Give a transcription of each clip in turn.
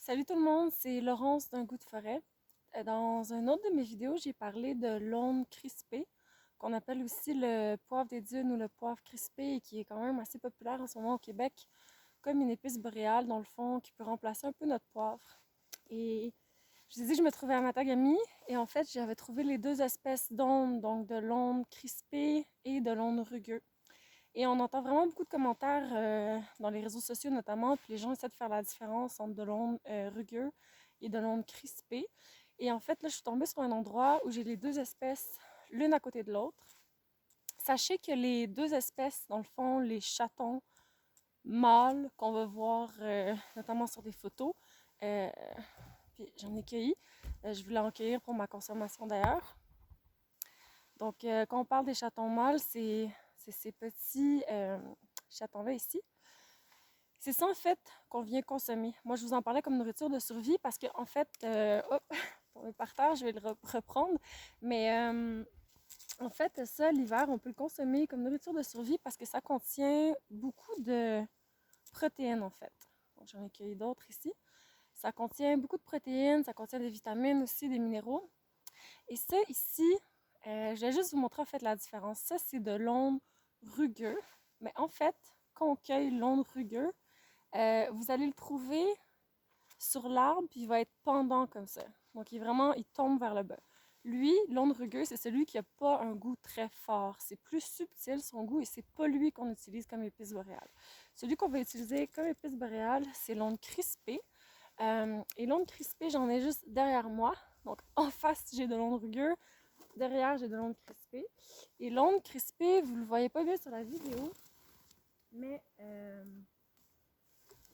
Salut tout le monde, c'est Laurence d'un goût de forêt. Dans une autre de mes vidéos, j'ai parlé de l'onde crispée, qu'on appelle aussi le poivre des dunes ou le poivre crispé, et qui est quand même assez populaire en ce moment au Québec, comme une épice boréale dans le fond qui peut remplacer un peu notre poivre. Et je disais que je me trouvais à Matagami, et en fait, j'avais trouvé les deux espèces d'ondes, donc de l'onde crispée et de l'onde rugueux. Et on entend vraiment beaucoup de commentaires dans les réseaux sociaux notamment, puis les gens essaient de faire la différence entre de l'onde rugueux et de l'onde crispée. Et en fait, là, je suis tombée sur un endroit où j'ai les deux espèces l'une à côté de l'autre. Sachez que les deux espèces, dans le fond, les chatons mâles qu'on va voir notamment sur des photos, euh, puis j'en ai cueilli. Je voulais en cueillir pour ma consommation d'ailleurs. Donc, quand on parle des chatons mâles, c'est ces petits chatons-là ici. C'est ça, en fait, qu'on vient consommer. Moi, je vous en parlais comme nourriture de survie parce que, en fait, hop, on est par terre, je vais le reprendre. Mais, en fait, ça, l'hiver, on peut le consommer comme nourriture de survie parce que ça contient beaucoup de protéines, en fait. Donc, j'en ai cueilli d'autres ici. Ça contient beaucoup de protéines, ça contient des vitamines aussi, des minéraux. Et ça, ici, je vais juste vous montrer, en fait, la différence. Ça, c'est de l'onde rugueux. Mais en fait, quand on cueille l'onde rugueux, vous allez le trouver sur l'arbre, puis il va être pendant comme ça. Donc, il tombe vers le bas. Lui, l'onde rugueux, c'est celui qui n'a pas un goût très fort. C'est plus subtil son goût et c'est pas lui qu'on utilise comme épice boréale. Celui qu'on va utiliser comme épice boréale, c'est l'onde crispée. Et l'onde crispée, j'en ai juste derrière moi. Donc, en face, j'ai de l'onde rugueux. Derrière, j'ai de l'onde crispée. Et l'onde crispée, vous ne le voyez pas bien sur la vidéo, mais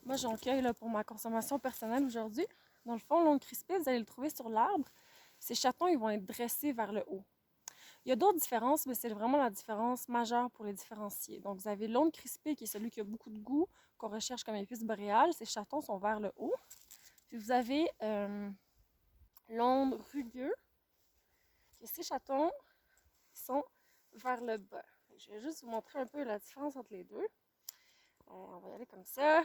moi, j'en cueille là, pour ma consommation personnelle aujourd'hui. Dans le fond, l'ongle crispé, vous allez le trouver sur l'arbre. Ces chatons, ils vont être dressés vers le haut. Il y a d'autres différences, mais c'est vraiment la différence majeure pour les différencier. Donc, vous avez l'ongle crispé, qui est celui qui a beaucoup de goût, qu'on recherche comme épice boréale. Ces chatons sont vers le haut. Puis vous avez l'ongle rugueux, et ces chatons sont vers le bas. Je vais juste vous montrer un peu la différence entre les deux. On va y aller comme ça.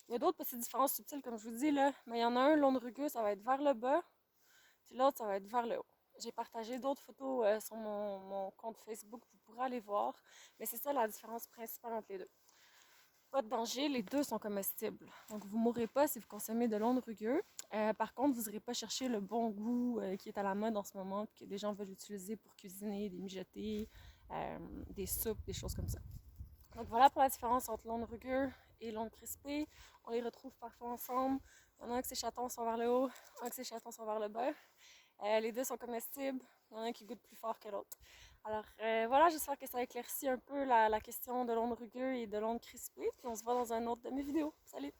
Il y a d'autres petites différences subtiles, comme je vous dis, là. Mais il y en a un, l'onde rugueux, ça va être vers le bas. Puis l'autre, ça va être vers le haut. J'ai partagé d'autres photos sur mon compte Facebook, vous pourrez aller voir. Mais c'est ça la différence principale entre les deux. Pas de danger, les deux sont comestibles. Donc vous ne mourrez pas si vous consommez de l'onde rugueux. Par contre, vous n'irez pas chercher le bon goût qui est à la mode en ce moment, puis que des gens veulent utiliser pour cuisiner, des mijotés, des soupes, des choses comme ça. Donc voilà pour la différence entre l'onde rugueux et l'onde crispée. On les retrouve parfois ensemble. Il y en a un que ses chatons sont vers le haut, un que ses chatons sont vers le bas. Les deux sont comestibles. Il y en a un qui goûte plus fort que l'autre. Alors voilà, j'espère que ça éclaircit un peu la question de l'onde rugueux et de l'onde crispée. Puis on se voit dans un autre de mes vidéos. Salut!